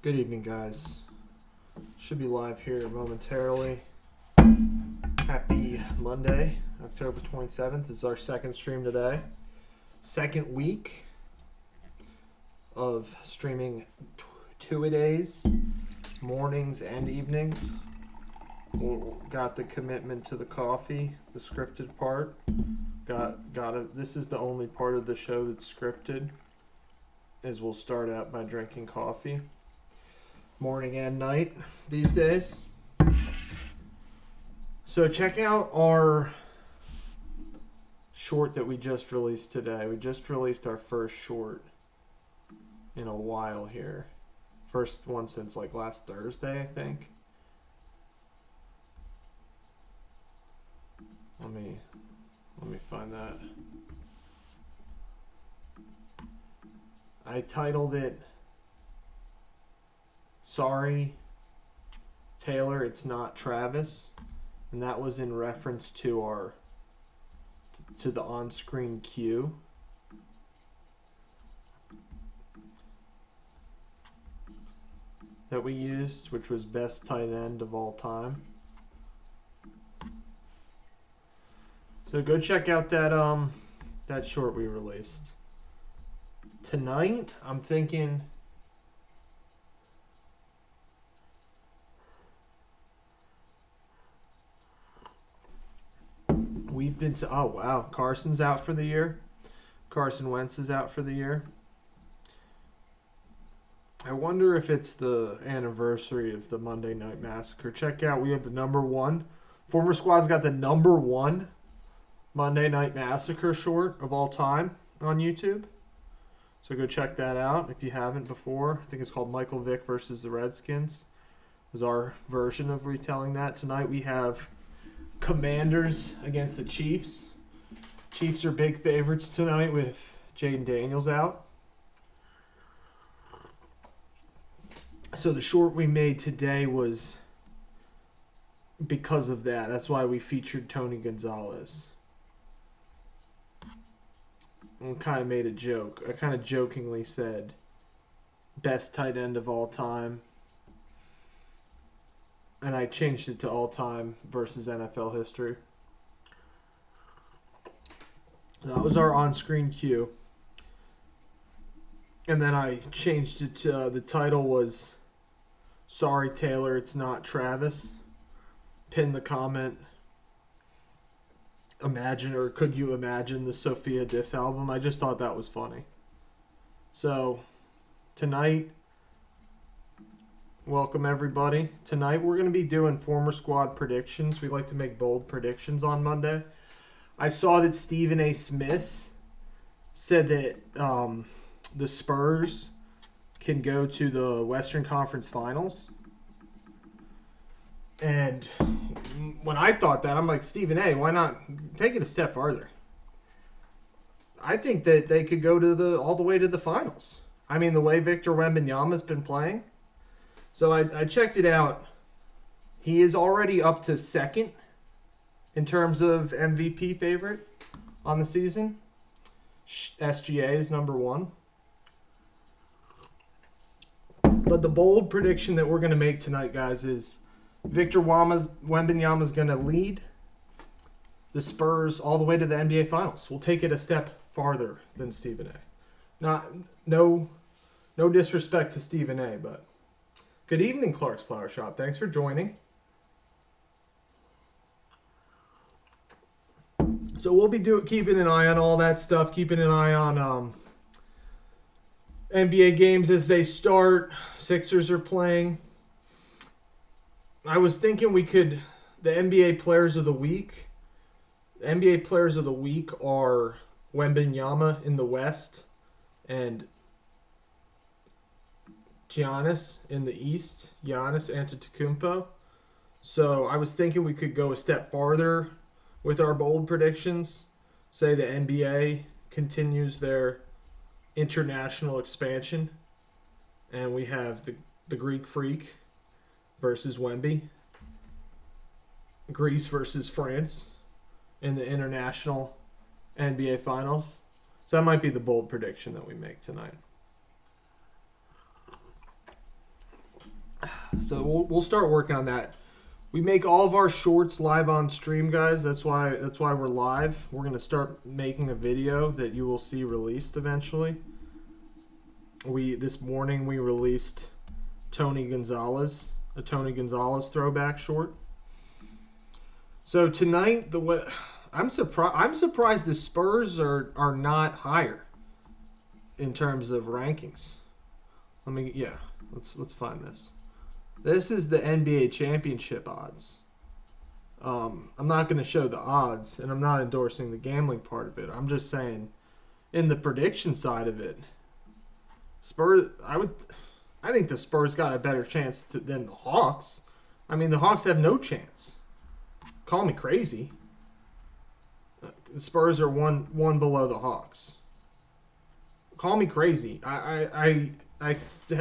Good evening, guys. Should be live here momentarily. Happy Monday, October 27th. This is our second stream today. Second week of streaming two-a-days, mornings and evenings. Got the commitment to the coffee, the scripted part. Got it. This is the only part of the show that's scripted, is we'll start out by drinking coffee. Morning and night these days. So check out our short that we just released today. We just released our first short in a while here. First one since like last Thursday, I think. Let me find that. I titled it Sorry, Taylor, It's Not Travis. And that was in reference to the on-screen cue. That we used, which was best tight end of all time. So go check out that short we released. Tonight, I'm thinking we've been to, oh wow, Carson's out for the year. Carson Wentz is out for the year. I wonder if it's the anniversary of the Monday Night Massacre. Check out, we have the number one. Former Squad's got the number one Monday Night Massacre short of all time on YouTube. So go check that out if you haven't before. I think it's called Michael Vick versus the Redskins. It was our version of retelling that. Tonight we have Commanders against the Chiefs. Chiefs are big favorites tonight with Jaden Daniels out. So the short we made today was because of that. That's why we featured Tony Gonzalez. And kind of made a joke. I kind of jokingly said, best tight end of all time. And I changed it to all time versus NFL history. That was our on-screen cue. And then I changed it to, the title was, Sorry Taylor, It's Not Travis. Pin the comment. Imagine, or could you imagine the Sophia Diss album? I just thought that was funny. So, tonight, welcome everybody. Tonight we're going to be doing former squad predictions. We like to make bold predictions on Monday. I saw that Stephen A. Smith said that the Spurs can go to the Western Conference Finals. And when I thought that, I'm like, Stephen A., why not take it a step farther? I think that they could go to all the way to the finals. I mean, the way Victor Wembanyama's been playing. So I checked it out. He is already up to second in terms of MVP favorite on the season. SGA is number one. But the bold prediction that we're going to make tonight, guys, is Victor Wembanyama's going to lead the Spurs all the way to the NBA Finals. We'll take it a step farther than Stephen A. No disrespect to Stephen A., but good evening, Clark's Flower Shop. Thanks for joining. So we'll be keeping an eye on all that stuff, keeping an eye on NBA games as they start. Sixers are playing. I was thinking the NBA Players of the Week. The NBA Players of the Week are Wembanyama in the West and Giannis in the East. Giannis Antetokounmpo. So I was thinking we could go a step farther with our bold predictions. Say the NBA continues their international expansion. And we have the Greek Freak versus Wemby. Greece versus France in the international NBA Finals. So that might be the bold prediction that we make tonight. So we'll start working on that. We make all of our shorts live on stream, guys. That's why we're live. We're gonna start making a video that you will see released eventually. This morning we released a Tony Gonzalez throwback short. So tonight I'm surprised the Spurs are not higher in terms of rankings. Let's find this. This is the NBA championship odds. I'm not going to show the odds, and I'm not endorsing the gambling part of it. I'm just saying, in the prediction side of it, Spurs. I think the Spurs got a better chance than the Hawks. I mean, the Hawks have no chance. Call me crazy. The Spurs are one below the Hawks. Call me crazy. I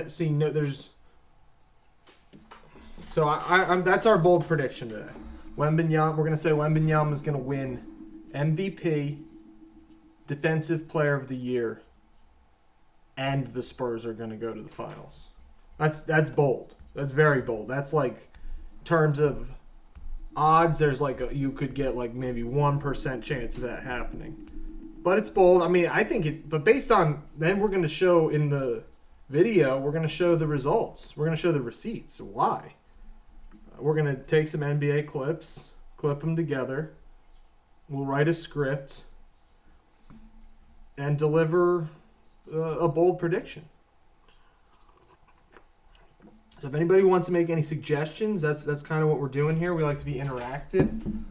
see no. There's. So I'm that's our bold prediction today. Wembanyama, we're gonna say Wembanyama is gonna win MVP, Defensive Player of the Year, and the Spurs are gonna go to the finals. That's bold. That's very bold. That's like in terms of odds. There's you could get like maybe 1% chance of that happening, but it's bold. I mean, I think it. But based on then we're gonna show in the video, we're gonna show the results. We're gonna show the receipts. Why? We're going to take some NBA clips, clip them together. We'll write a script and deliver a bold prediction. So if anybody wants to make any suggestions, that's kind of what we're doing here. We like to be interactive.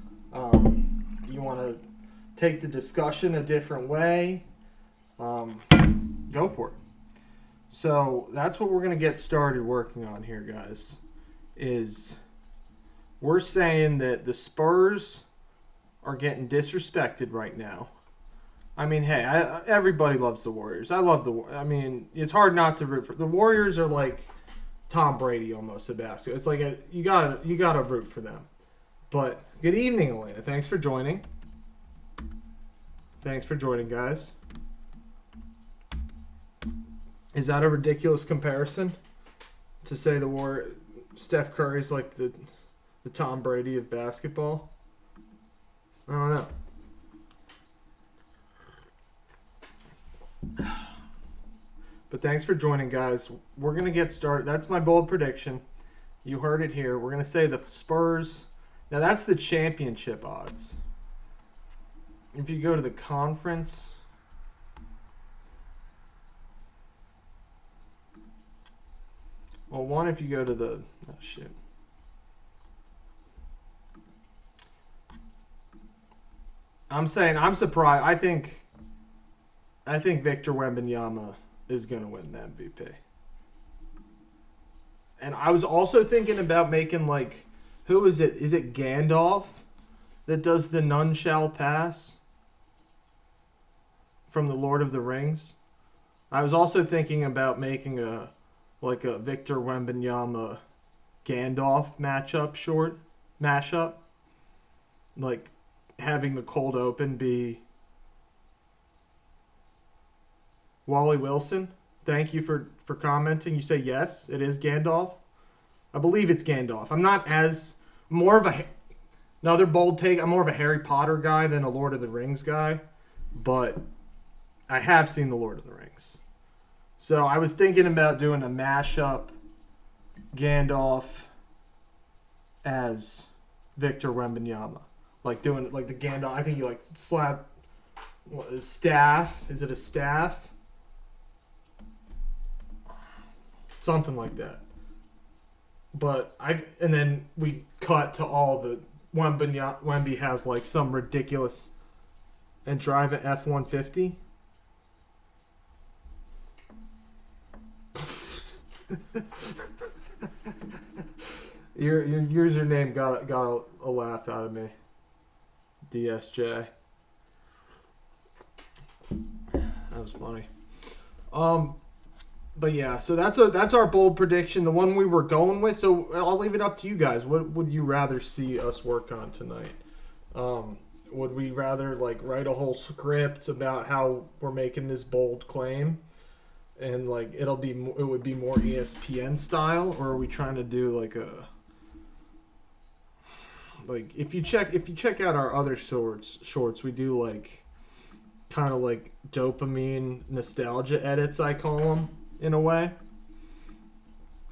You want to take the discussion a different way, go for it. So that's what we're going to get started working on here, guys, is... We're saying that the Spurs are getting disrespected right now. I mean, hey, everybody loves the Warriors. I love I mean, it's hard not to root for the Warriors. Are like Tom Brady almost of basketball. It's like you gotta root for them. But good evening, Elena. Thanks for joining. Thanks for joining, guys. Is that a ridiculous comparison to say Steph Curry's like the Tom Brady of basketball? I don't know. But thanks for joining, guys. We're going to get started. That's my bold prediction. You heard it here. We're going to say the Spurs. Now, that's the championship odds. If you go to the conference... Well, if you go to the... Oh, shit. I'm saying I'm surprised. I think Victor Wembanyama is going to win the MVP. And I was also thinking about making who is it? Is it Gandalf that does the None Shall Pass from the Lord of the Rings? I was also thinking about making a Victor Wembanyama Gandalf mashup. Having the cold open be Wally Wilson. Thank you for commenting. You say yes, it is Gandalf. I believe it's Gandalf. I'm not another bold take. I'm more of a Harry Potter guy than a Lord of the Rings guy, but I have seen the Lord of the Rings. So I was thinking about doing a mashup Gandalf as Victor Wembanyama. Doing the Gandalf. I think you slap staff. Is it a staff? Something like that. But and then we cut to all the Wemby has some ridiculous and drive an F-150. Your username got a laugh out of me. DSJ. That was funny. But yeah, so that's our bold prediction, the one we were going with. So I'll leave it up to you guys. What would you rather see us work on tonight? Would we rather write a whole script about how we're making this bold claim? and like it would be more ESPN style, or are we trying to do like a like if you check out our other shorts, we do like kind of like dopamine nostalgia edits, I call them, in a way.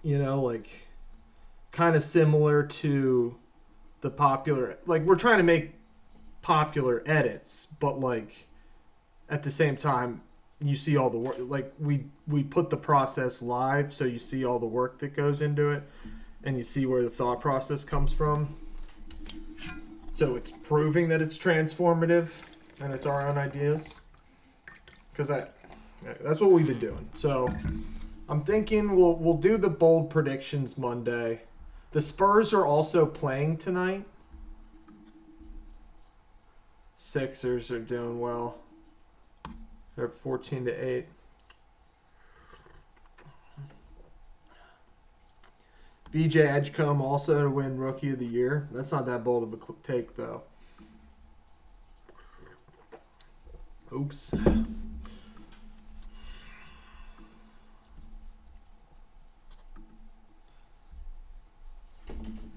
You know, like kind of similar to the popular, like we're trying to make popular edits, but like at the same time you see all the work, like we put the process live, so you see all the work that goes into it and you see where the thought process comes from, so it's proving that it's transformative and it's our own ideas, because that's what we've been doing. So I'm thinking we'll do the bold predictions Monday. The Spurs are also playing tonight. Sixers are doing well. They're up 14-8. VJ Edgecombe also to win Rookie of the Year. That's not that bold of a take, though. Oops.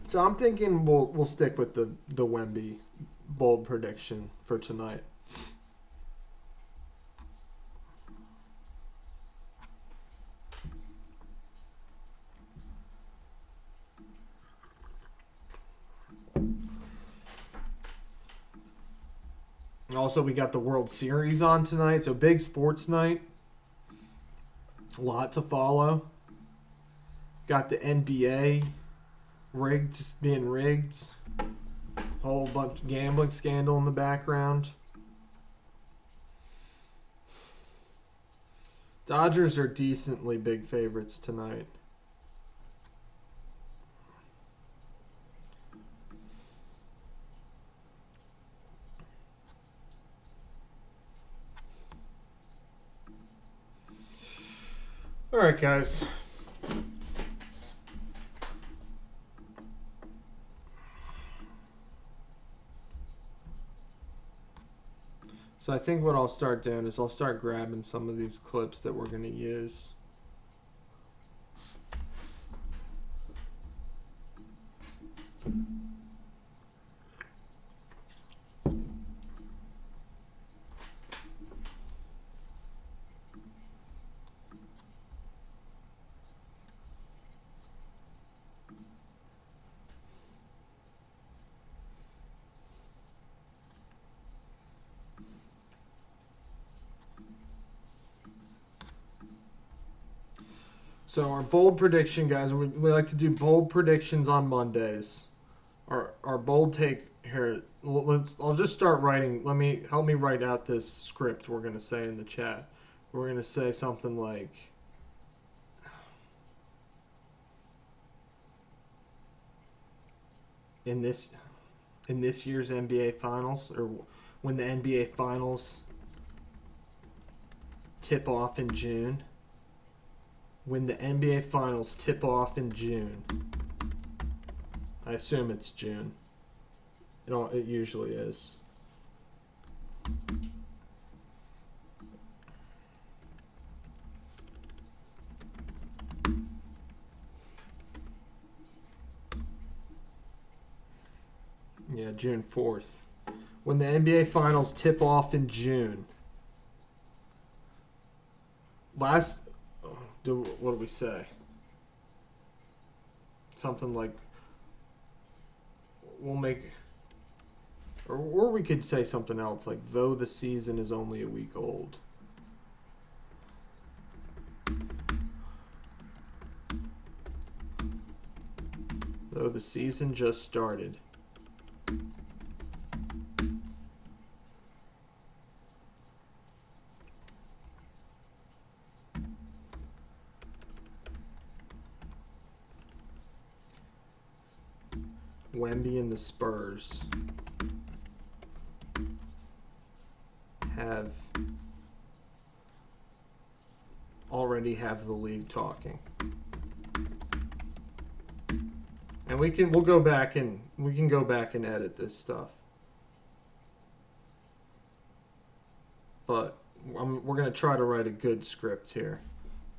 So I'm thinking we'll stick with the Wemby bold prediction for tonight. Also, we got the World Series on tonight, so big sports night. A lot to follow. Got the NBA being rigged. Whole bunch of gambling scandal in the background. Dodgers are decently big favorites tonight. All right, guys. So I think what I'll start doing is I'll start grabbing some of these clips that we're going to use. So our bold prediction, guys, we like to do bold predictions on Mondays. Our bold take here. I'll just start writing. Help me write out this script we're gonna say in the chat. We're gonna say something like, in this year's NBA Finals, or when the NBA Finals tip off in June. When the NBA Finals tip off in June. I assume it's June. It usually is. Yeah, June 4th. When the NBA Finals tip off in June. What do we say? Something like, or we could say something else like, though the season is only a week old. Though the season just started. Wemby and the Spurs already have the league talking. And we can go back and edit this stuff. But we're going to try to write a good script here.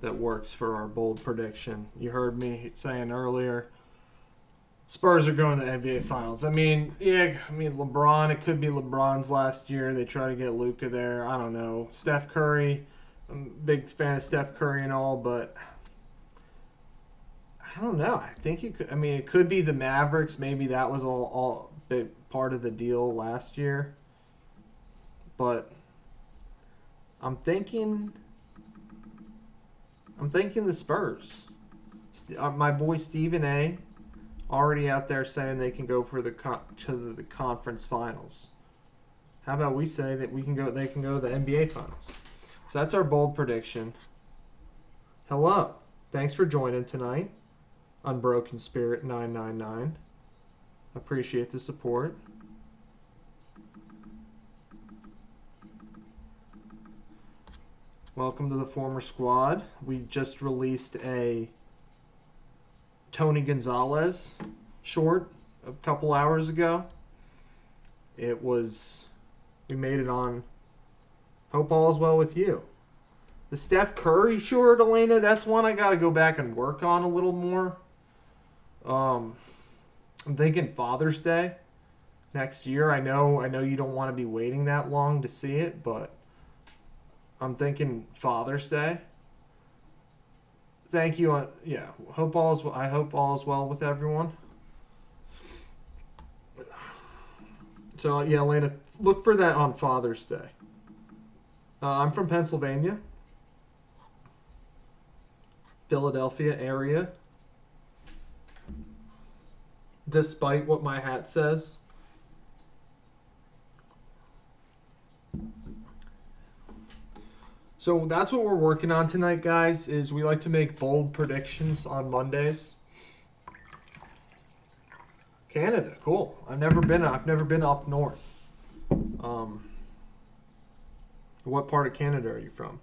that works for our bold prediction. You heard me saying earlier, Spurs are going to the NBA Finals. LeBron, it could be LeBron's last year. They try to get Luka there. I don't know. Steph Curry, I'm a big fan of Steph Curry and all, but I don't know. I think it could be the Mavericks. Maybe that was all big part of the deal last year. But I'm thinking the Spurs. My boy Stephen A. already out there saying they can go for the conference finals. How about we say that they can go to the NBA Finals? So that's our bold prediction. Hello. Thanks for joining tonight. Unbroken Spirit 999. Appreciate the support. Welcome to the former squad. We just released a Tony Gonzalez short a couple hours ago. We made it on Hope All Is Well With You. The Steph Curry short, Elena, that's one I got to go back and work on a little more. I'm thinking Father's Day next year. I know you don't want to be waiting that long to see it, but I'm thinking Father's Day. Thank you. I hope all is well with everyone. So yeah, Elena, look for that on Father's Day. I'm from Pennsylvania, Philadelphia area. Despite what my hat says. So that's what we're working on tonight, guys, is we like to make bold predictions on Mondays. Canada, cool. I've never been up north. What part of Canada are you from?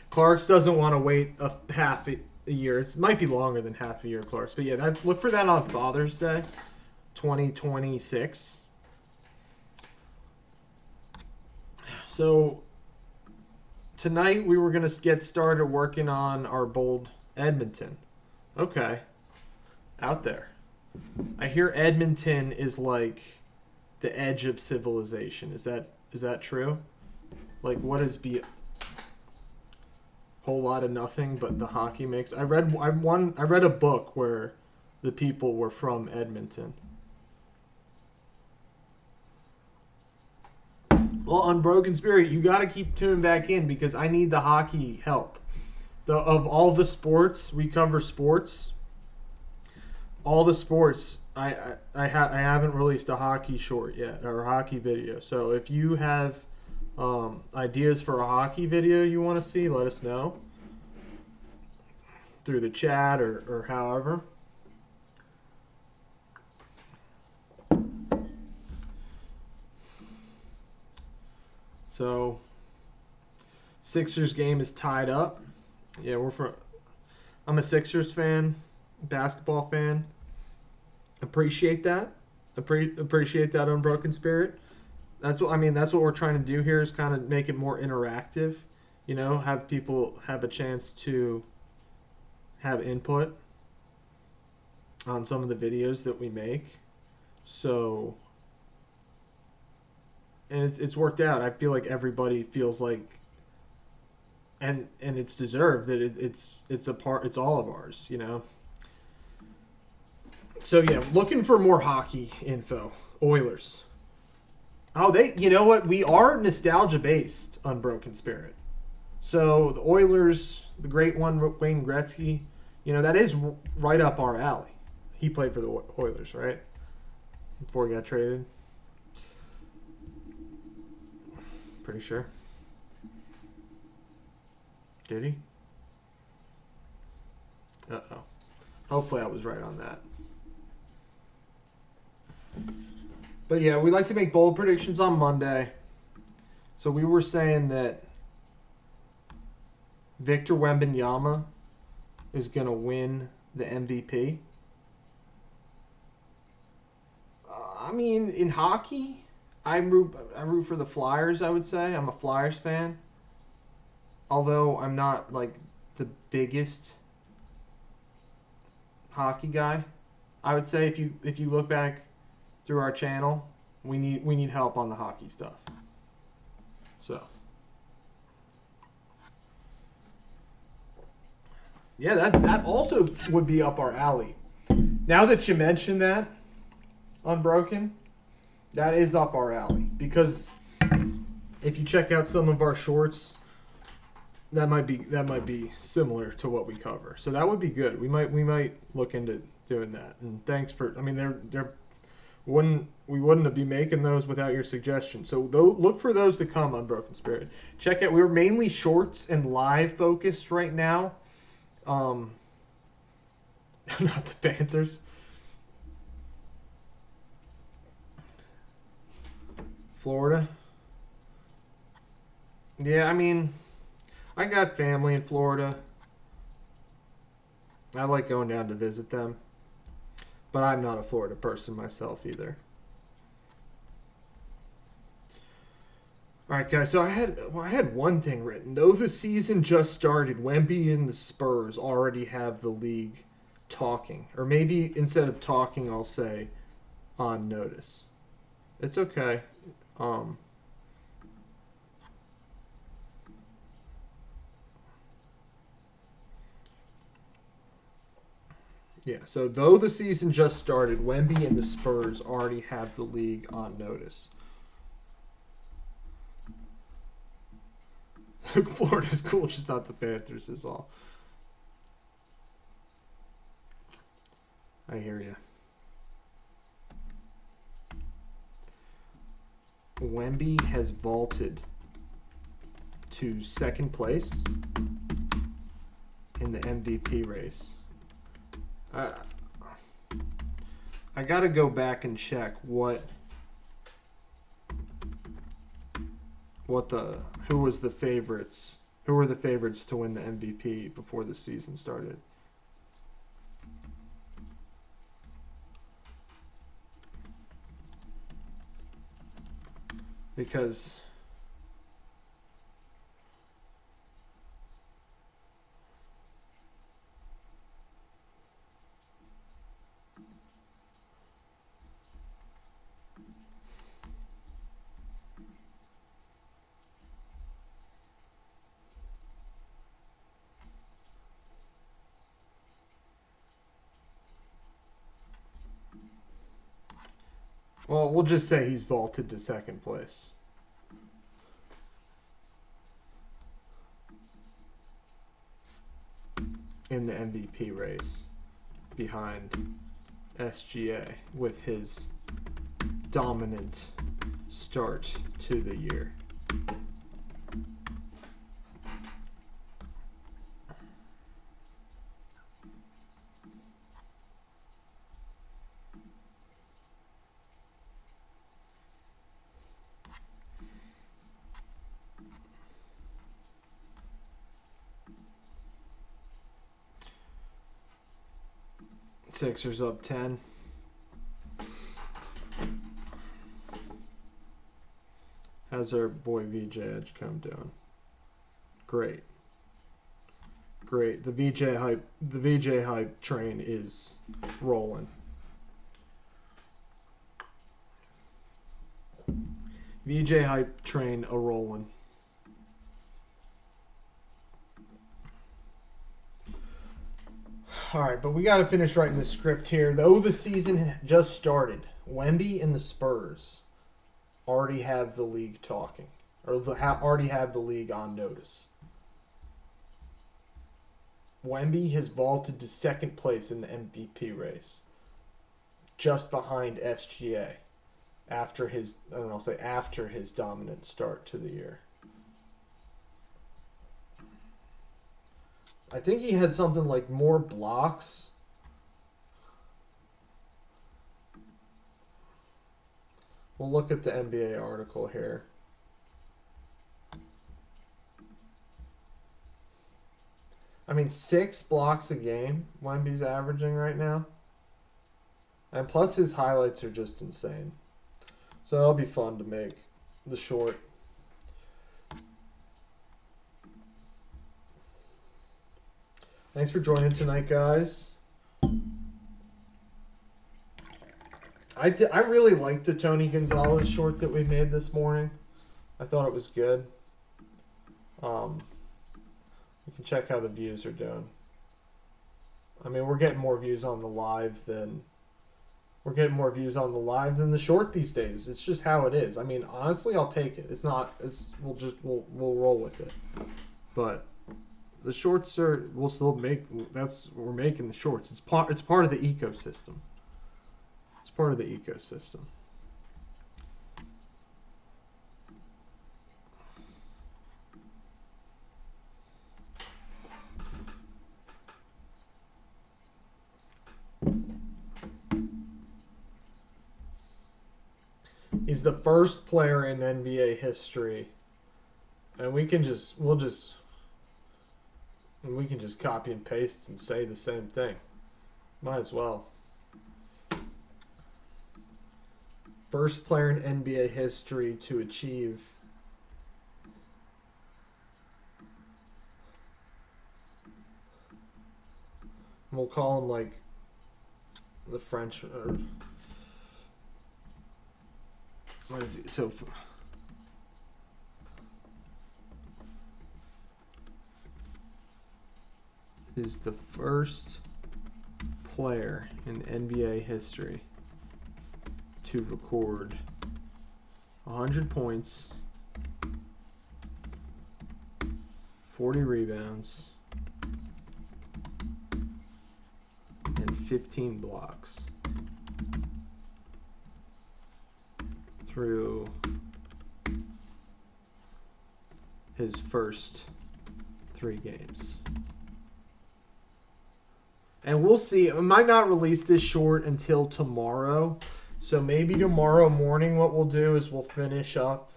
Clark's doesn't want to wait half a year. It might be longer than half a year, Clark's. But yeah, look for that on Father's Day, 2026. So tonight we were going to get started working on our bold Edmonton. Okay. Out there. I hear Edmonton is like the edge of civilization. Is that true? Like, what is whole lot of nothing but the hockey mix? I read a book where the people were from Edmonton. Well, Unbroken Spirit, you got to keep tuning back in because I need the hockey help. Of all the sports, we cover sports. All the sports, I haven't released a hockey short yet or a hockey video. So if you have ideas for a hockey video you want to see, let us know through the chat or however. So Sixers game is tied up. Yeah, I'm a Sixers fan, basketball fan. Appreciate that. Appreciate that Unbroken Spirit. That's what we're trying to do here is kind of make it more interactive, have people have a chance to have input on some of the videos that we make. So, and it's worked out. I feel like everybody feels like, and it's deserved that it's all of ours, So yeah, looking for more hockey info. Oilers. Oh, you know what? We are nostalgia based, Unbroken Spirit. So the Oilers, the great one, Wayne Gretzky, that is right up our alley. He played for the Oilers, right? Before he got traded. Pretty sure. Did he? Uh-oh. Hopefully I was right on that. But yeah, we like to make bold predictions on Monday. So we were saying that Victor Wembanyama is going to win the MVP. In hockey, I root for the Flyers, I would say. I'm a Flyers fan. although I'm not like the biggest hockey guy, I would say if you look back through our channel, we need help on the hockey stuff. So yeah, that also would be up our alley. Now that you mention that, Unbroken, that is up our alley because if you check out some of our shorts, that might be similar to what we cover. So that would be good. We might look into doing that. And thanks for. I mean, we wouldn't be making those without your suggestion. So look for those to come on Broken Spirit. Check out. We're mainly shorts and live focused right now. Not the Panthers. Florida. Yeah, I mean, I got family in Florida. I like going down to visit them. But I'm not a Florida person myself either. All right, guys. So I had one thing written. Though the season just started, Wemby and the Spurs already have the league talking, or maybe instead of talking, I'll say on notice. It's okay. Yeah, so though the season just started, Wemby and the Spurs already have the league on notice. Florida's cool, just not the Panthers is all. I hear you. Wemby has vaulted to second place in the MVP race. I gotta go back and check who were the favorites to win the MVP before the season started. Because well, we'll just say he's vaulted to second place. In the MVP race behind SGA with his dominant start to the year. Sixers up 10. How's our boy VJ Edgecombe doing? Great. The VJ hype train is rolling. VJ hype train a rolling. All right, but we got to finish writing the script here. Though the season just started, Wemby and the Spurs already have the league talking, or already have the league on notice. Wemby has vaulted to second place in the MVP race, just behind SGA, after his dominant start to the year. I think he had something like more blocks. We'll look at the NBA article here. I mean, 6 blocks a game Wemby's averaging right now. And plus his highlights are just insane. So it'll be fun to make the short. Thanks for joining tonight, guys. I really liked the Tony Gonzalez short that we made this morning. I thought it was good. We can check how the views are doing. I mean, we're getting more views on the live than the short these days. It's just how it is. I mean, honestly, I'll take it. We'll roll with it. But the shorts we'll still make. We're making the shorts. It's part of the ecosystem. It's part of the ecosystem. He's the first player in NBA history, and we can just copy and paste and say the same thing. Might as well. First player in NBA history to achieve we'll call him like the French or what is he? So is the first player in NBA history to record 100 points, 40 rebounds, and 15 blocks through his first 3 games. And we'll see. I might not release this short until tomorrow. So maybe tomorrow morning what we'll do is we'll finish up.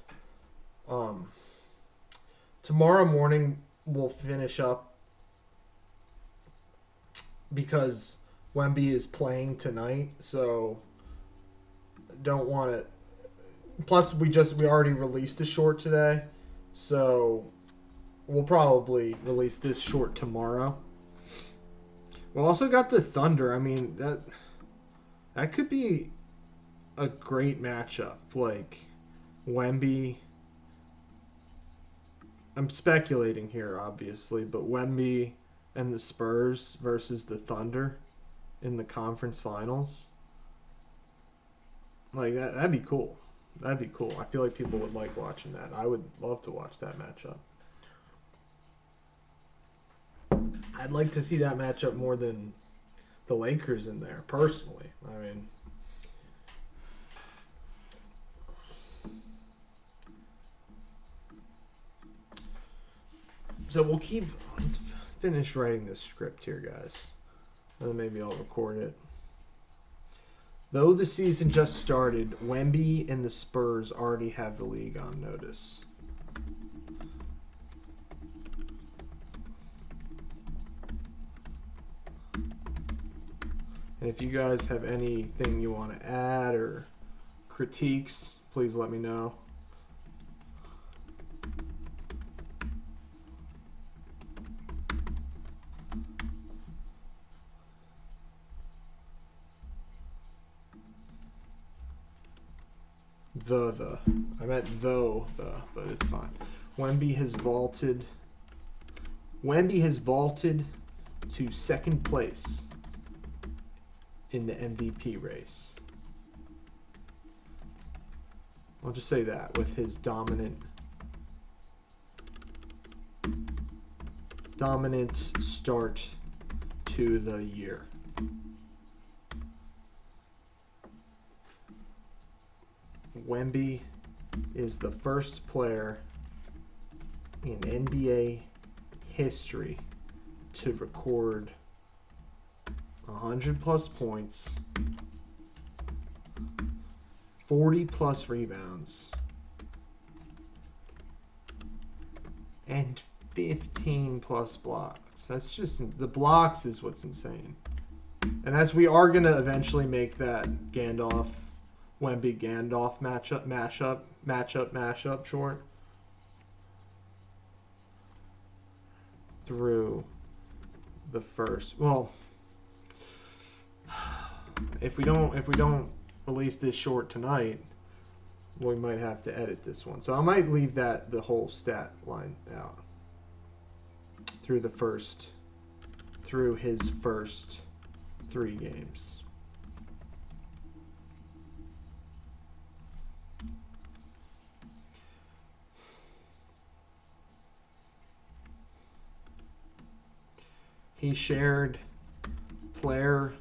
Tomorrow morning we'll finish up because Wemby is playing tonight. So don't want to. Plus we already released a short today. So we'll probably release this short tomorrow. We also got the Thunder. I mean, that could be a great matchup. Like, Wemby. I'm speculating here, obviously, but Wemby and the Spurs versus the Thunder in the conference finals. Like, that'd be cool. That'd be cool. I feel like people would like watching that. I would love to watch that matchup. I'd like to see that matchup more than the Lakers in there, personally. I mean, so let's finish writing this script here, guys. And then maybe I'll record it. Though the season just started, Wemby and the Spurs already have the league on notice. And if you guys have anything you want to add or critiques, please let me know. I meant but it's fine. Wemby has vaulted to second place in the MVP race. I'll just say that with his dominant start to the year. Wemby is the first player in NBA history to record 100 plus points, 40 plus rebounds, and 15 plus blocks. That's just, the blocks is what's insane. And as we are going to eventually make that Wemby Gandalf mashup short through the first. Well, if we don't release this short tonight, we might have to edit this one. So I might leave the whole stat line out through his first 3 games. He shared Player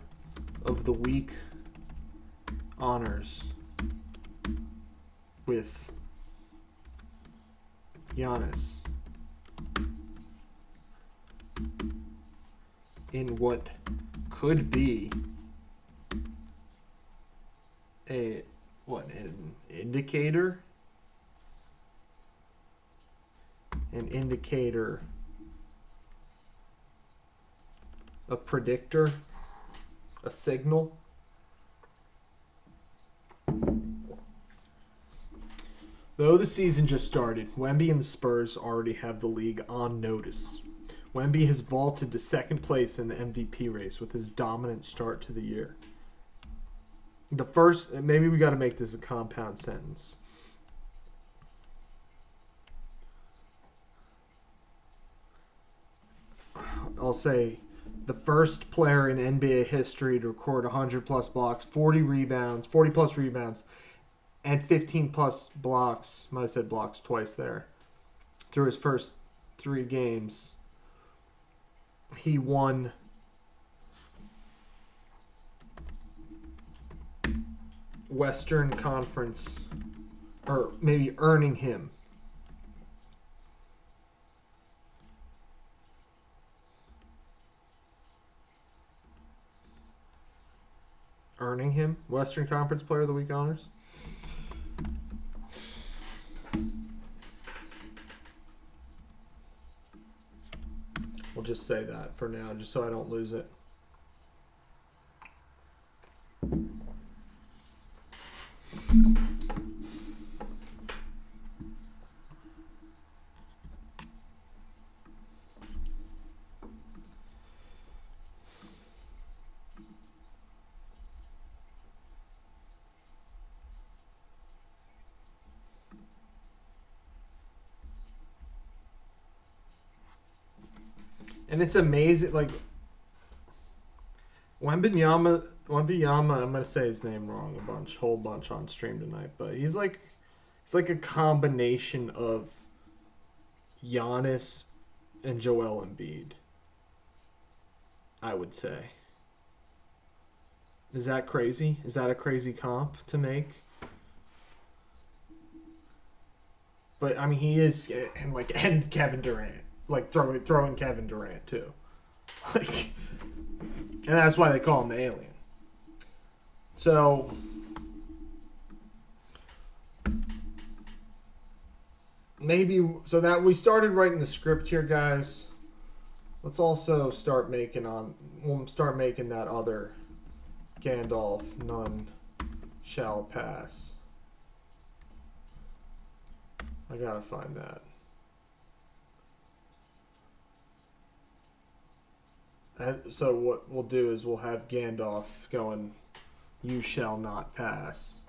of the Week honors with Giannis in what could be an indicator? An indicator, a predictor, a signal. Though the season just started, Wemby and the Spurs already have the league on notice. Wemby has vaulted to second place in the MVP race with his dominant start to the year. Maybe we got to make this a compound sentence. I'll say the first player in NBA history to record 100-plus blocks, 40-plus rebounds, and 15-plus blocks. Might have said blocks twice there. Through his first 3 games, he won Western Conference, or maybe earning him Western Conference Player of the Week honors. We'll just say that for now, just so I don't lose it. And it's amazing, like Wembanyama, I'm gonna say his name wrong whole bunch on stream tonight, but he's like a combination of Giannis and Joel Embiid, I would say. Is that crazy? Is that a crazy comp to make? But I mean, he is, and Kevin Durant. Like throwing Kevin Durant too, and that's why they call him the alien. So that we started writing the script here, guys. Let's also start making that other Gandalf, none shall pass. I gotta find that. So what we'll do is we'll have Gandalf going, "You shall not pass."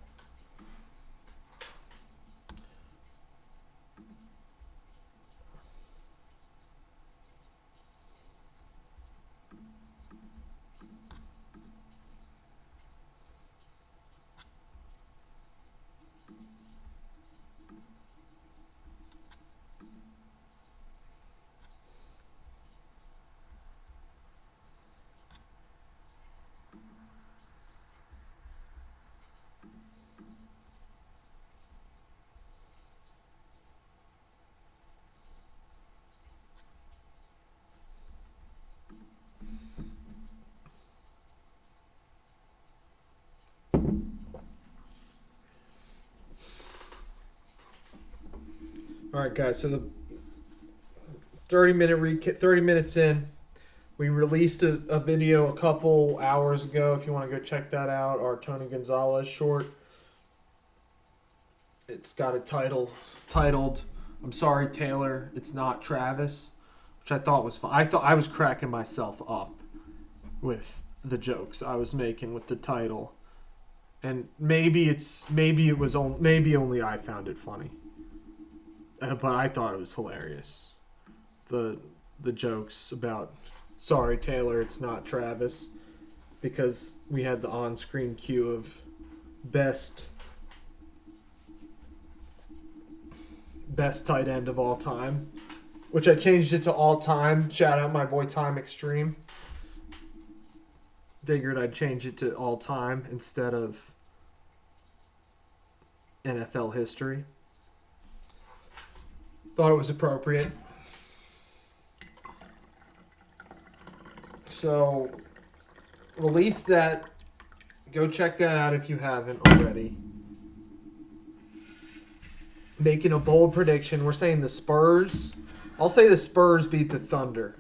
All right, guys. So the 30 minutes in, we released a video a couple hours ago. If you want to go check that out, our Tony Gonzalez short. It's got a titled "I'm sorry, Taylor. It's not Travis." which I thought was fun. I thought I was cracking myself up with the jokes I was making with the title, and maybe only I found it funny, but I thought it was hilarious. The jokes about, sorry Taylor, it's not Travis, because we had the on-screen cue of best tight end of all time, which I changed it to all time. Shout out my boy Time Extreme. Figured I'd change it to all time instead of NFL history. Thought it was appropriate. So, release that. Go check that out if you haven't already. Making a bold prediction. We're saying the Spurs. I'll say the Spurs beat the Thunder.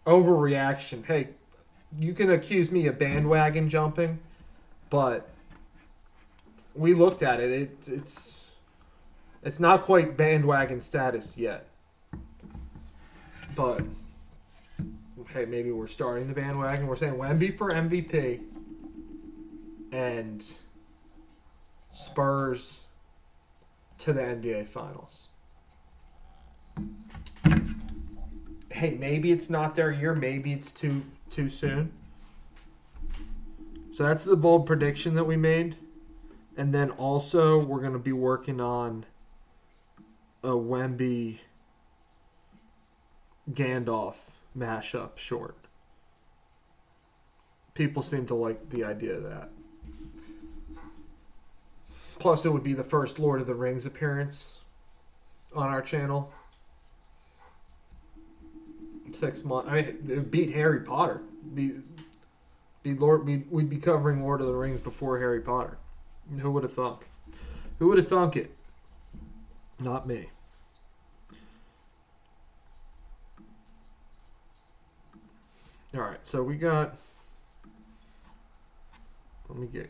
Overreaction. Hey, you can accuse me of bandwagon jumping, but we looked at it. It's not quite bandwagon status yet. But hey, maybe we're starting the bandwagon. We're saying Wemby for MVP and Spurs to the NBA Finals. Hey, maybe it's not their year. Maybe it's too soon. So that's the bold prediction that we made. And then also we're going to be working on a Wemby Gandalf mashup short. People seem to like the idea of that. Plus, it would be the first Lord of the Rings appearance on our channel. 6 months. I mean, it would beat Harry Potter. We'd be covering Lord of the Rings before Harry Potter. Who would have thunk? Who would have thunk it? Not me. All right, so we got. Let me get.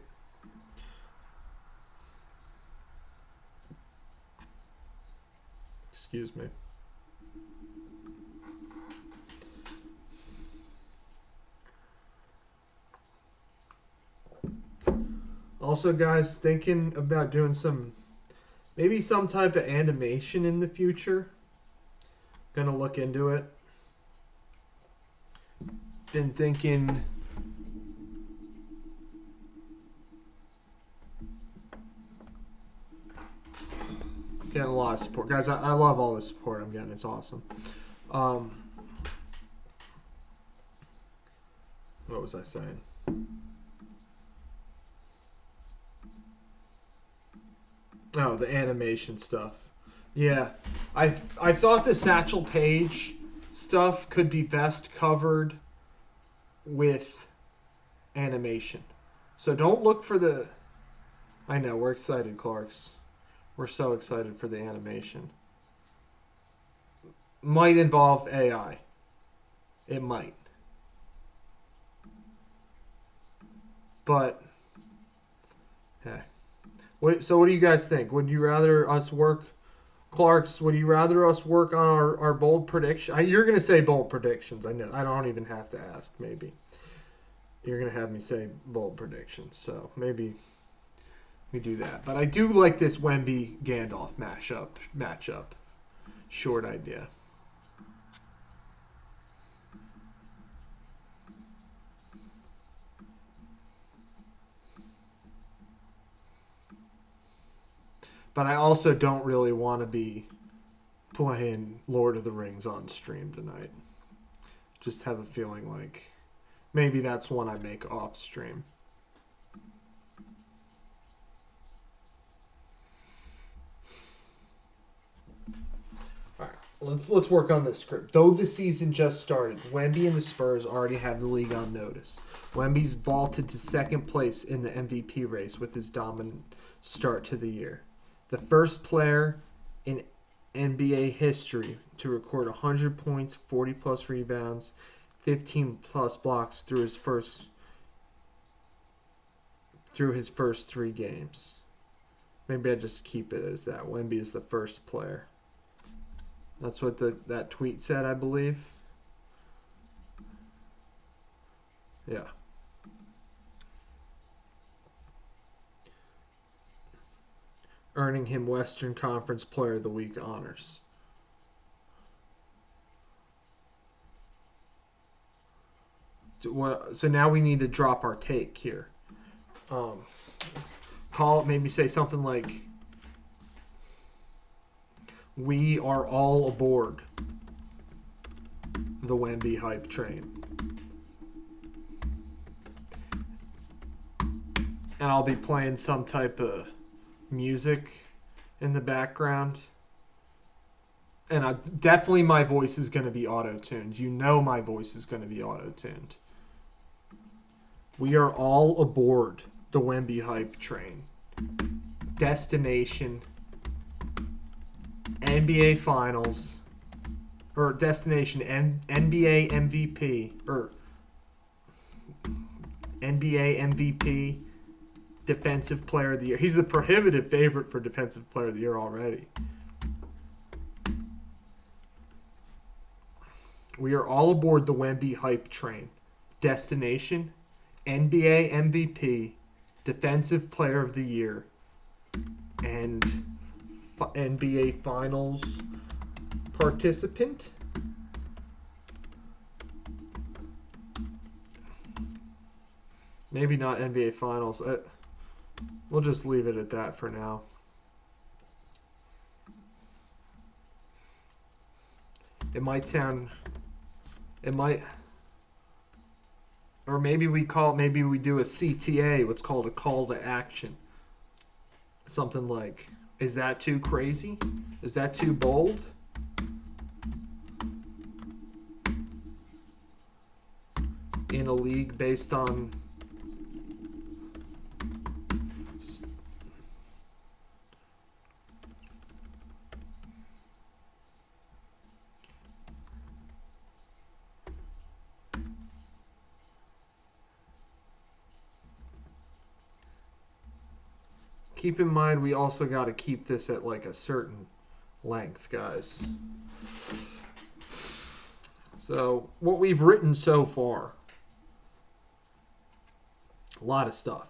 Excuse me. Also, guys, thinking about doing maybe some type of animation in the future. Gonna look into it. Been thinking. Getting a lot of support. Guys, I love all the support I'm getting. It's awesome. What was I saying? Oh, the animation stuff. Yeah. I thought the Satchel Paige stuff could be best covered with animation. So don't look for the... I know, we're excited, Clarks. We're so excited for the animation. Might involve AI. It might. But, hey. So what do you guys think? Would you rather us work... Clarks, would you rather us work on our bold prediction? You're going to say bold predictions. I know. I don't even have to ask, maybe. You're going to have me say bold predictions. So maybe we do that. But I do like this Wemby Gandalf matchup. Short idea. But I also don't really want to be playing Lord of the Rings on stream tonight. Just have a feeling like maybe that's one I make off stream. All right, let's work on this script. Though the season just started, Wemby and the Spurs already have the league on notice. Wemby's vaulted to second place in the MVP race with his dominant start to the year. The first player in NBA history to record 100 points, 40-plus rebounds, 15-plus blocks through his first 3 games. Maybe I just keep it as that. Wemby is the first player. That's what that tweet said, I believe. Yeah. Earning him Western Conference Player of the Week honors. So now we need to drop our take here. Maybe say something like, we are all aboard the Wemby hype train. And I'll be playing some type of music in the background. And definitely my voice is going to be auto-tuned. You know my voice is going to be auto-tuned. We are all aboard the Wemby hype train. Destination NBA Finals, or destination NBA MVP, or NBA MVP, Defensive Player of the Year. He's the prohibitive favorite for Defensive Player of the Year already. We are all aboard the Wemby hype train. Destination NBA MVP, Defensive Player of the Year, and NBA Finals participant. Maybe not NBA Finals. We'll just leave it at that for now. It might sound... It might... Or maybe we do a CTA, what's called a call to action. Something like, is that too crazy? Is that too bold? In a league based on... Keep in mind, we also got to keep this at like a certain length, guys. So, what we've written so far, a lot of stuff.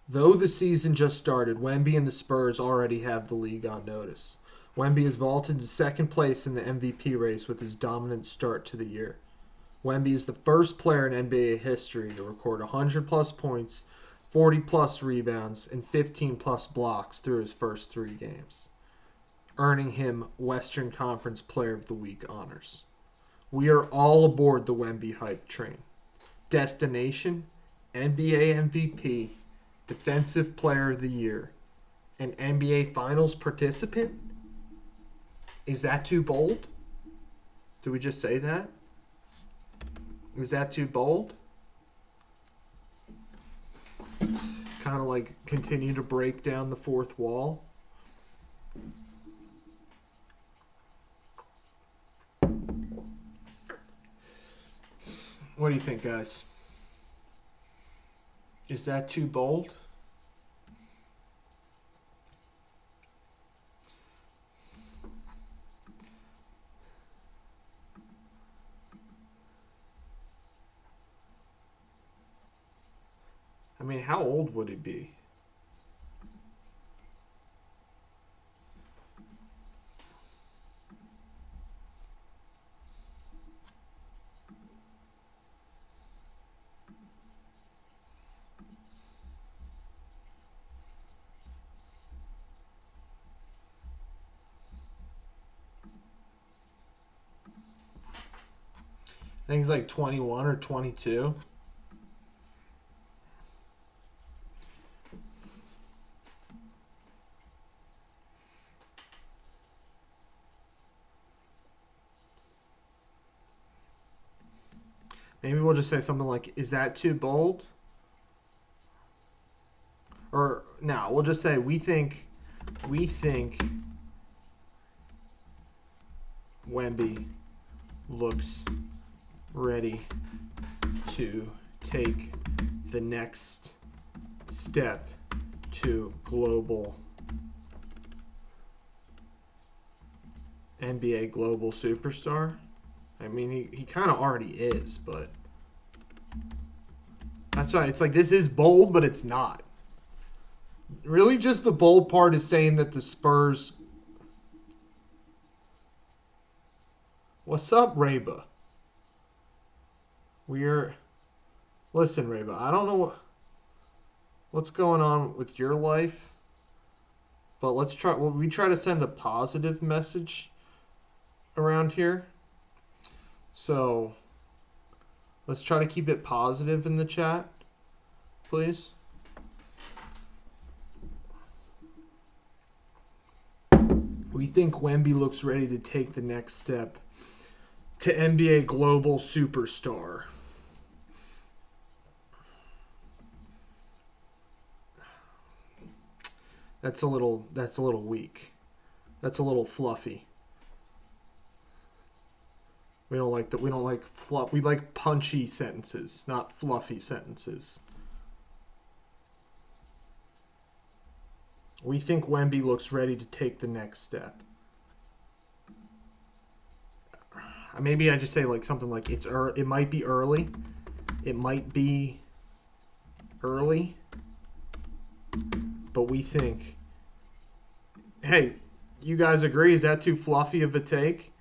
Though the season just started, Wemby and the Spurs already have the league on notice. Wemby has vaulted to second place in the MVP race with his dominant start to the year. Wemby is the first player in NBA history to record 100-plus points, 40-plus rebounds, and 15-plus blocks through his first 3 games, earning him Western Conference Player of the Week honors. We are all aboard the Wemby hype train. Destination, NBA MVP, Defensive Player of the Year, and NBA Finals participant? Is that too bold? Did we just say that? Is that too bold? Kind of like continue to break down the fourth wall. What do you think, guys? Is that too bold? I mean, how old would he be? I think he's like 21 or 22. Maybe we'll just say something like, is that too bold? Or, no, we'll just say, we think Wemby looks ready to take the next step to global NBA global superstar. I mean, he kind of already is, but that's why it's like this is bold, but it's not. Really, just the bold part is saying that the Spurs. What's up, Reba? Listen, Reba, I don't know what's going on with your life, but let's try. Well, we try to send a positive message around here. So let's try to keep it positive in the chat, please. We think Wemby looks ready to take the next step to NBA global superstar. That's a little weak. That's a little fluffy. We don't like fluff. We like punchy sentences, not fluffy sentences. We think Wemby looks ready to take the next step. Maybe I just say like something like it might be early. It might be early. But we think, hey, you guys agree? Is that too fluffy of a take?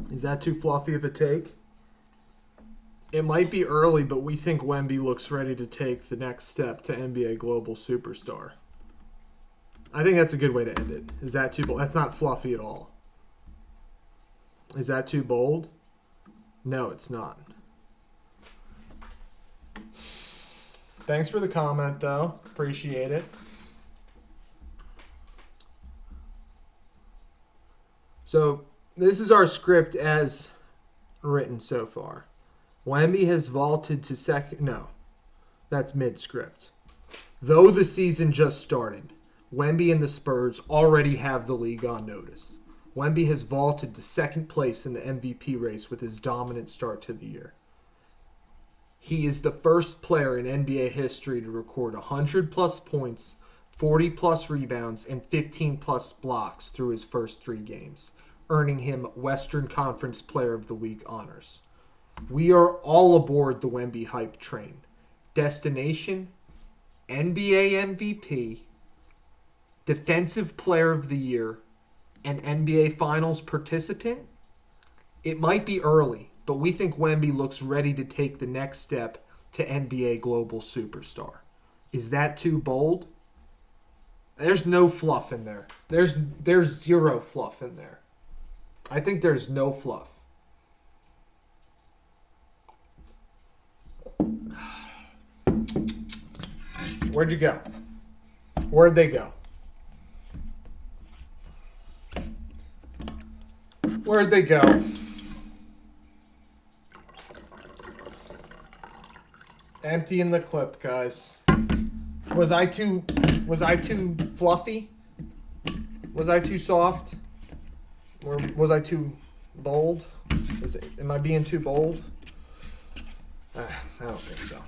Is that too fluffy of a take? It might be early, but we think Wemby looks ready to take the next step to NBA global superstar. I think that's a good way to end it. Is that too bold? That's not fluffy at all. Is that too bold? No, it's not. Thanks for the comment, though. Appreciate it. So, this is our script as written so far. Wemby has vaulted to second. No, that's mid-script. Though the season just started, Wemby and the Spurs already have the league on notice. Wemby has vaulted to second place in the MVP race with his dominant start to the year. He is the first player in NBA history to record 100-plus points, 40-plus rebounds, and 15-plus blocks through his first 3 games, earning him Western Conference Player of the Week honors. We are all aboard the Wemby hype train. Destination, NBA MVP, Defensive Player of the Year, and NBA Finals participant? It might be early, but we think Wemby looks ready to take the next step to NBA global superstar. Is that too bold? There's no fluff in there. There's zero fluff in there. I think there's no fluff. Where'd you go? Where'd they go? Where'd they go? Empty in the clip, guys. Was I too fluffy? Was I too soft? Or was I too bold? Am I being too bold? I don't think so.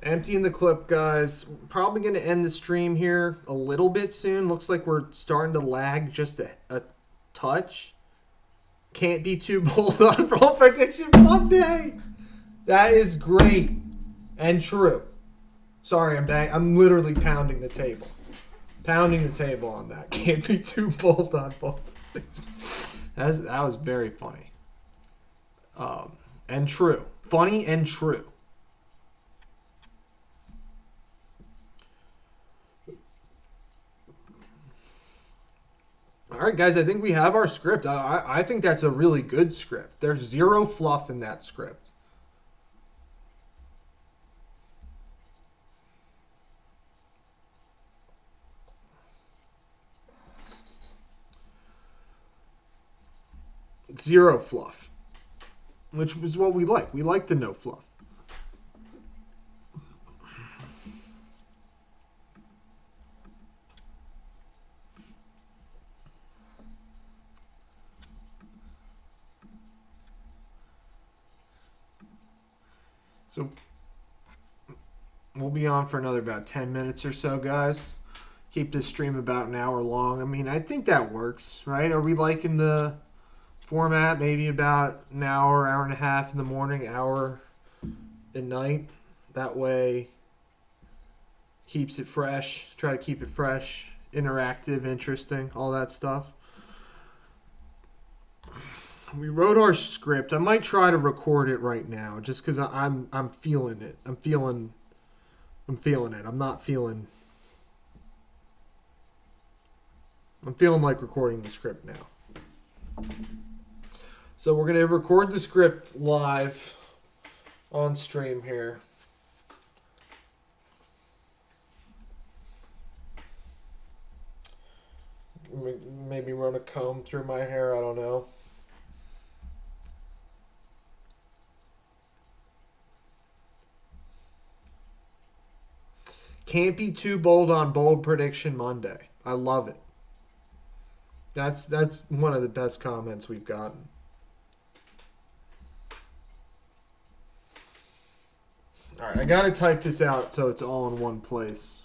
Empty in the clip, guys. Probably going to end the stream here a little bit soon. Looks like we're starting to lag just a touch. Can't be too bold on Brawl Prediction Monday. That is great and true. Sorry, I'm literally pounding the table. Pounding the table on that. Can't be too bold on both. That was very funny. And true. Funny and true. All right, guys, I think we have our script. I think that's a really good script. There's zero fluff in that script. Zero fluff, which is what we like. We like the no fluff. So We'll be on for another about 10 minutes or so, guys. Keep this stream about an hour long. I mean, I think that works, right? Are we liking the format? Maybe about an hour, hour and a half in the morning, hour at night. That way, keeps it fresh. Try to keep it fresh, interactive, interesting, all that stuff. We wrote our script. I might try to record it right now, just because I'm feeling it. I'm feeling it. I'm feeling like recording the script now. So we're gonna record the script live on stream here. Maybe run a comb through my hair. I don't know. Can't be too bold on bold prediction Monday. I love it. That's one of the best comments we've gotten. All right, I gotta type this out so it's all in one place.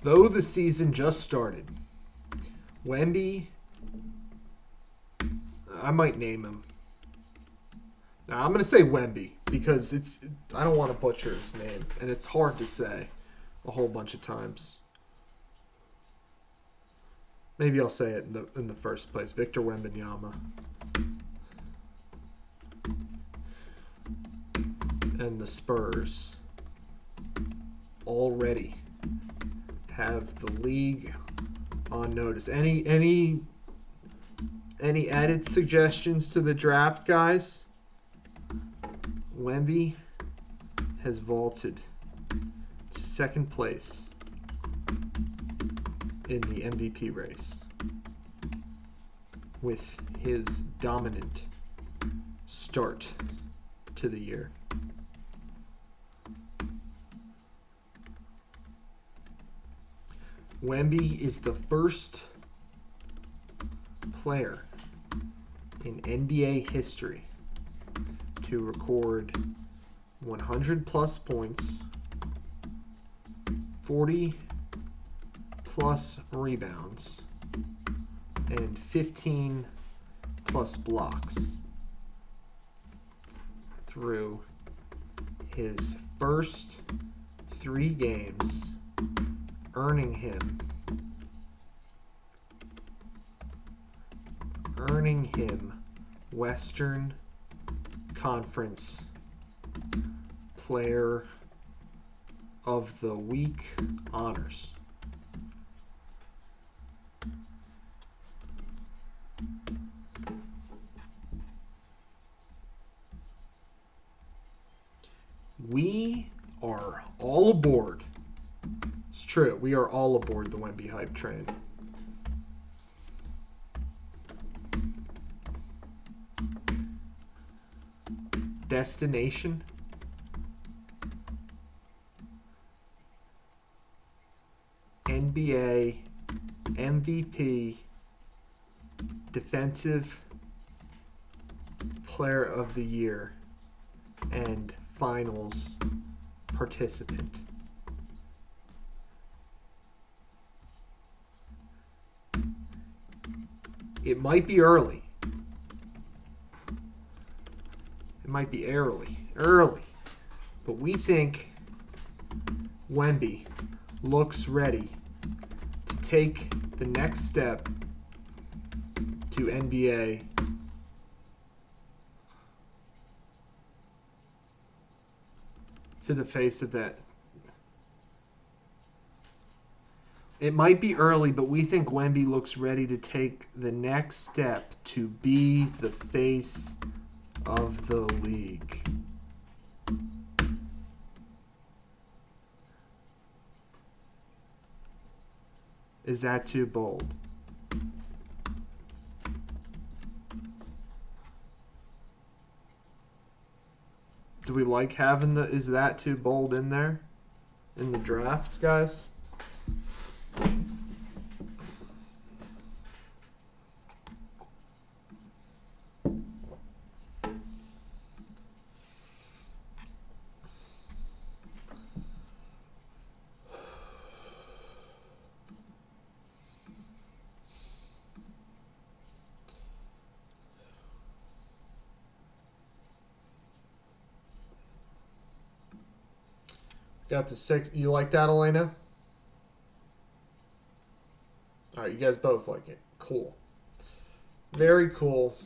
Though the season just started, Wemby, I might name him. Now, I'm going to say Wemby because I don't want to butcher his name, and it's hard to say a whole bunch of times. Maybe I'll say it in the first place. Victor Wembanyama. And the Spurs already have the league on notice. Any added suggestions to the draft, guys? Wemby has vaulted to second place in the MVP race with his dominant start to the year. Wemby is the first player in NBA history to record 100 plus points, 40 plus rebounds, and 15 plus blocks through his first 3 games, earning him Western Conference Player of the Week honors. We are all aboard. It's true. We are all aboard the Wemby hype train. Destination. NBA MVP, Defensive Player of the Year, and Finals participant. It might be early. It might be early. But we think Wemby looks ready to take the next step to NBA to the face of that. It might be early, but we think Wemby looks ready to take the next step to be the face of the league. Is that too bold? Do we like having the is that too bold in there? In the draft, guys? Got the 6. You like that, Elena? All right, you guys both like it. Cool. Very cool.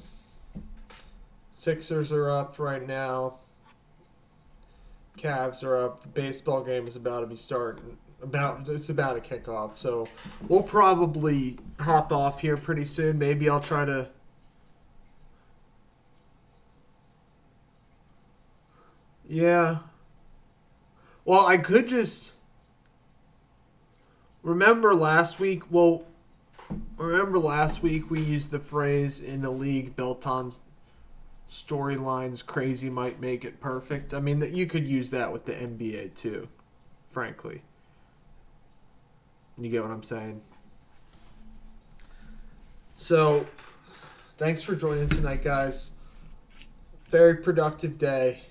Sixers are up right now. Cavs are up. The baseball game is about to be starting. It's about to kick off. So we'll probably hop off here pretty soon. Maybe I'll try to. Yeah. Well, I could just remember last week. Well, remember last week we used the phrase in the league built on storylines. Crazy might make it perfect. I mean, that you could use that with the NBA too. Frankly, you get what I'm saying. So, thanks for joining tonight, guys. Very productive day.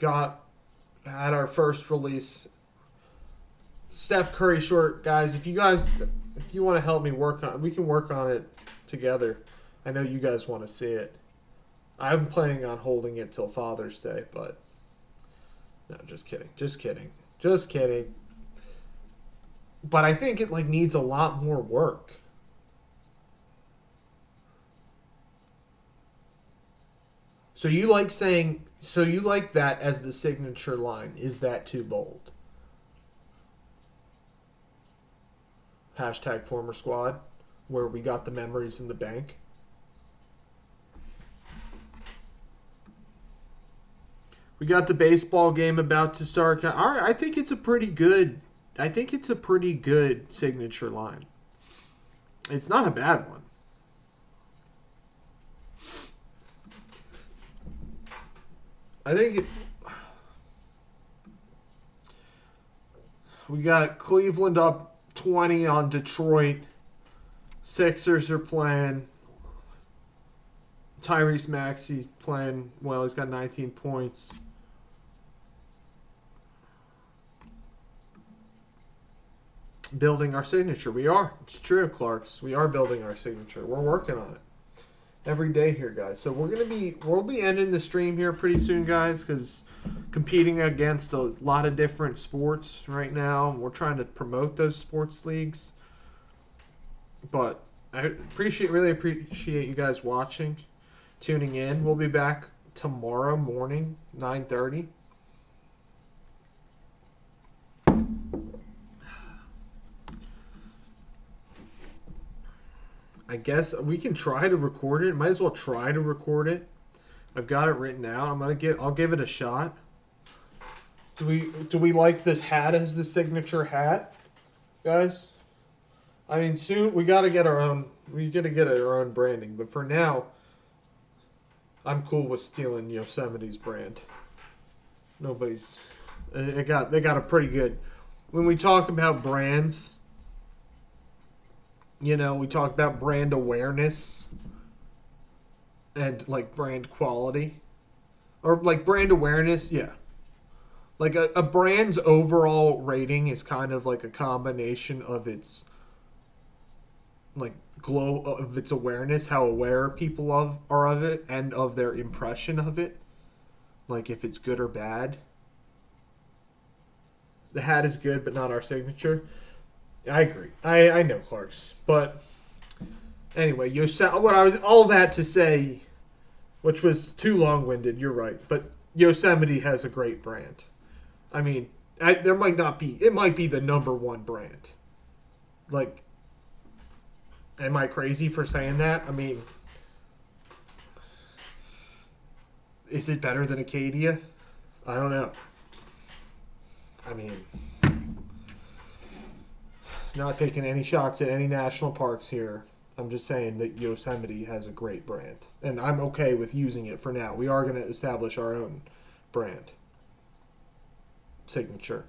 Had our first release. Steph Curry short, guys. If you want to help me work on it, we can work on it together. I know you guys want to see it. I'm planning on holding it till Father's Day, but no, just kidding. Just kidding. Just kidding. But I think it needs a lot more work. So you like that as the signature line. Is that too bold? Hashtag former squad, where we got the memories in the bank. We got the baseball game about to start. All right, I think it's a pretty good signature line. It's not a bad one. I think we got Cleveland up 20 on Detroit. Sixers are playing. Tyrese Maxey's playing well. He's got 19 points. Building our signature. We are. It's true, Clarks. We are building our signature. We're working on it every day here, guys. So we'll be ending the stream here pretty soon, guys, because competing against a lot of different sports right now. We're trying to promote those sports leagues. But I really appreciate you guys watching, tuning in. We'll be back tomorrow morning, 9:30. I guess we can try to record it. Might as well try to record it. I've got it written out. I'll give it a shot. Do we like this hat as the signature hat, guys? I mean, soon we gotta get our own. We gotta get our own branding. But for now, I'm cool with stealing Yosemite's brand. They got a pretty good. When we talk about brands, we talk about brand awareness and brand quality, or brand awareness. Yeah. A brand's overall rating is kind of like a combination of its glow of its awareness, how aware people are of it, and of their impression of it. If it's good or bad. The hat is good, but not our signature. I agree. I know, Clarks. But anyway, all that to say, which was too long-winded, you're right. But Yosemite has a great brand. I mean, it might be the number one brand. Am I crazy for saying that? I mean, is it better than Acadia? I don't know. I mean, not taking any shots at any national parks here. I'm just saying that Yosemite has a great brand. And I'm okay with using it for now. We are going to establish our own brand. Signature.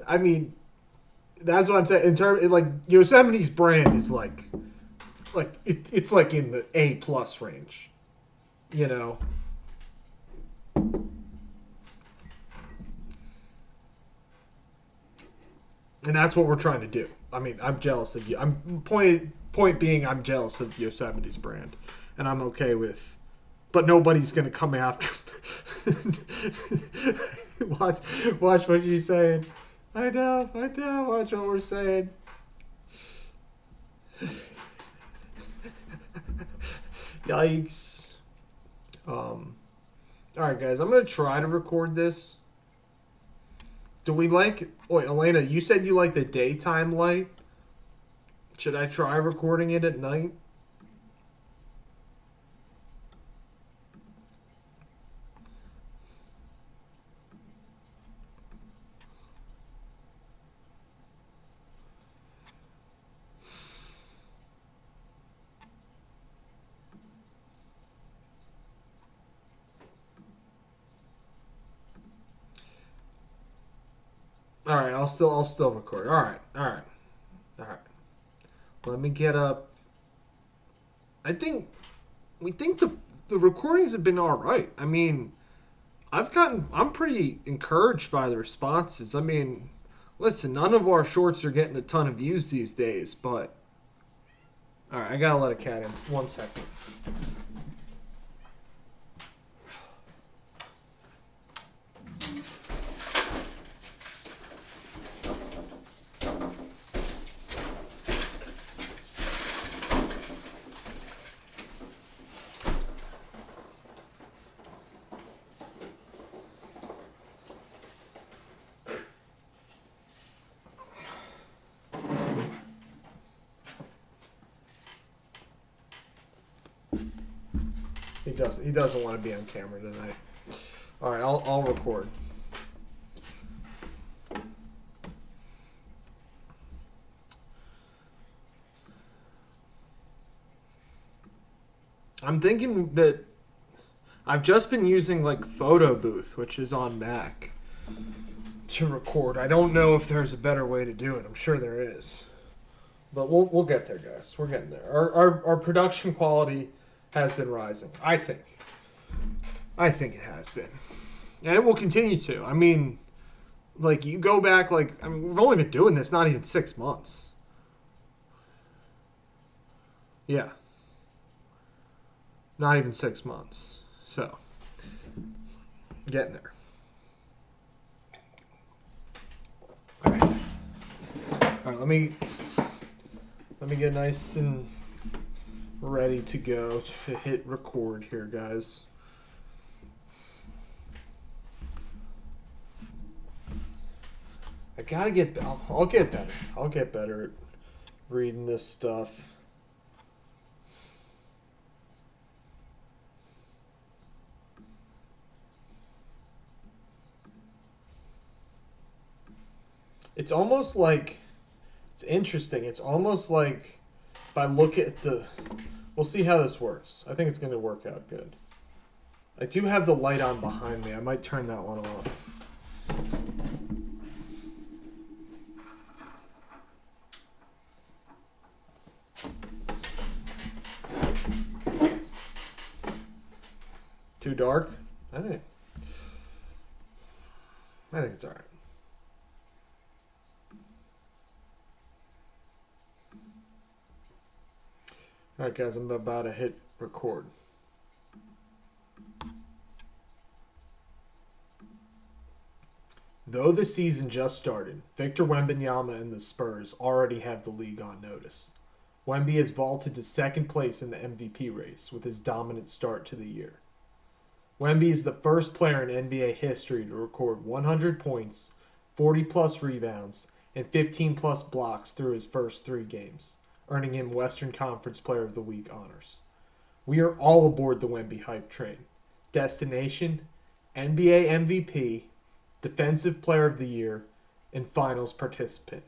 I mean, that's what I'm saying. In terms, Yosemite's brand is it's in the A+ range. And that's what we're trying to do. I mean, I'm jealous of you. Point being, I'm jealous of Yosemite's brand, and I'm okay with. But nobody's gonna come after. watch what she's saying. I know. Watch what we're saying. Yikes. Alright, guys, I'm going to try to record this. Do we like... Wait, Elena, you said you like the daytime light. Should I try recording it at night? All right, I'll still record. All right. Let me get up. We think the recordings have been all right. I mean, I'm pretty encouraged by the responses. I mean, listen, none of our shorts are getting a ton of views these days, but all right, I gotta let a cat in. 1 second. He doesn't want to be on camera tonight. All right, I'll record. I'm thinking that I've just been using like Photo Booth, which is on Mac, to record. I don't know if there's a better way to do it. I'm sure there is, but we'll get there, guys. We're getting there. Our production quality has been rising. I think it has been, and it will continue to. I mean, like you go back, we've only been doing this not even 6 months. Yeah. Not even 6 months. So, getting there. All right. Let me get nice and ready to go to hit record here, guys. I gotta get. I'll get better. I'll get better at reading this stuff. It's almost like, it's interesting. It's almost like if I look at we'll see how this works. I think it's going to work out good. I do have the light on behind me. I might turn that one off. Too dark? I think it's all right. All right, guys, I'm about to hit record. Though the season just started, Victor Wembanyama and the Spurs already have the league on notice. Wemby has vaulted to second place in the MVP race with his dominant start to the year. Wemby is the first player in NBA history to record 100 points, 40-plus rebounds, and 15-plus blocks through his first 3 games, earning him Western Conference Player of the Week honors. We are all aboard the Wemby hype train. Destination, NBA MVP, Defensive Player of the Year, and Finals participant.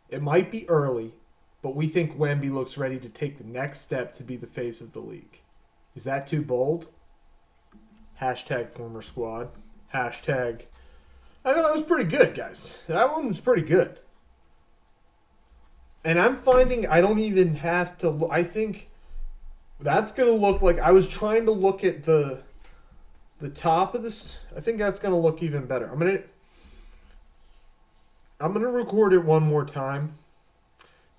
It might be early, but we think Wemby looks ready to take the next step to be the face of the league. Is that too bold? Hashtag former squad. Hashtag. I thought that was pretty good, guys. That one was pretty good. And I'm finding I don't even have to look. I think that's going to look like, I was trying to look at the top of this. I think that's going to look even better. I'm going to record it one more time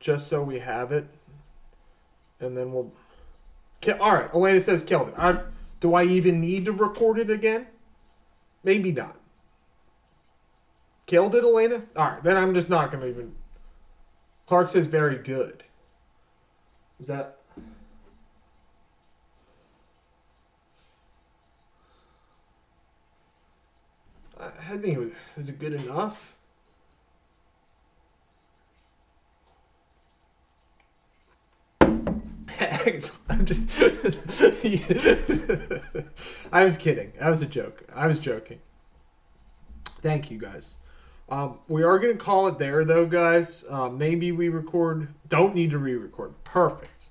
just so we have it. And then we'll... All right, Elena says killed it. Do I even need to record it again? Maybe not. Killed it, Elena? Alright, then I'm just not going to even... Clark says very good. Is that... I think was it good enough? I'm just. I was kidding. That was a joke. I was joking. Thank you guys. We are gonna call it there though, guys. Maybe we record. Don't need to re-record. Perfect.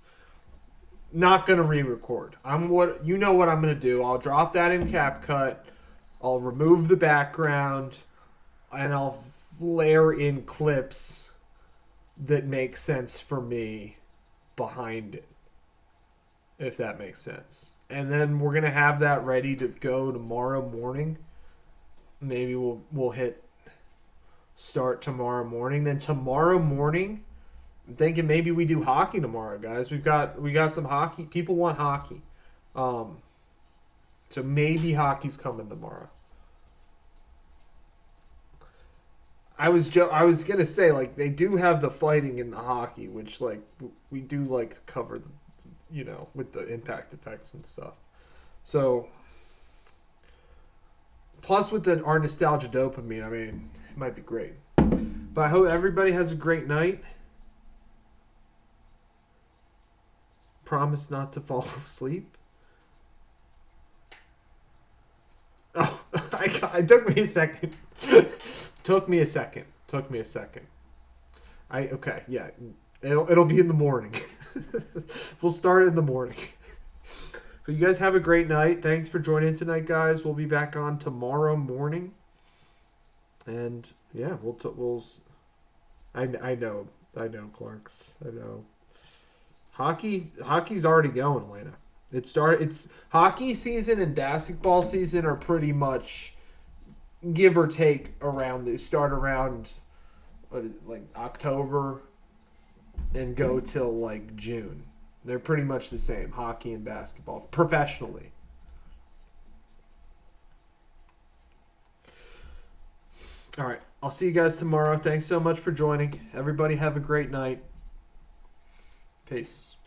Not gonna re-record. You know what I'm gonna do. I'll drop that in CapCut. I'll remove the background, and I'll layer in clips that make sense for me behind it, if that makes sense. And then we're gonna have that ready to go tomorrow morning. Maybe we'll hit start tomorrow morning. Then tomorrow morning, I'm thinking maybe we do hockey tomorrow, guys. We got some hockey. People want hockey, so maybe hockey's coming tomorrow. I was gonna say, like, they do have the fighting in the hockey, which, like, we do like to cover, with the impact effects and stuff. So, plus with our nostalgia dopamine, I mean, it might be great. But I hope everybody has a great night. Promise not to fall asleep. Oh, it took me a second. Took me a second. Okay, yeah. It'll be in the morning. We'll start in the morning. But you guys have a great night. Thanks for joining tonight, guys. We'll be back on tomorrow morning. And yeah, we'll. I know, Clarks. I know. Hockey's already going, Elena. It's hockey season and basketball season are pretty much give or take around. They start around like October and go till like June. They're pretty much the same, hockey and basketball, professionally. All right, I'll see you guys tomorrow. Thanks so much for joining. Everybody have a great night. Peace.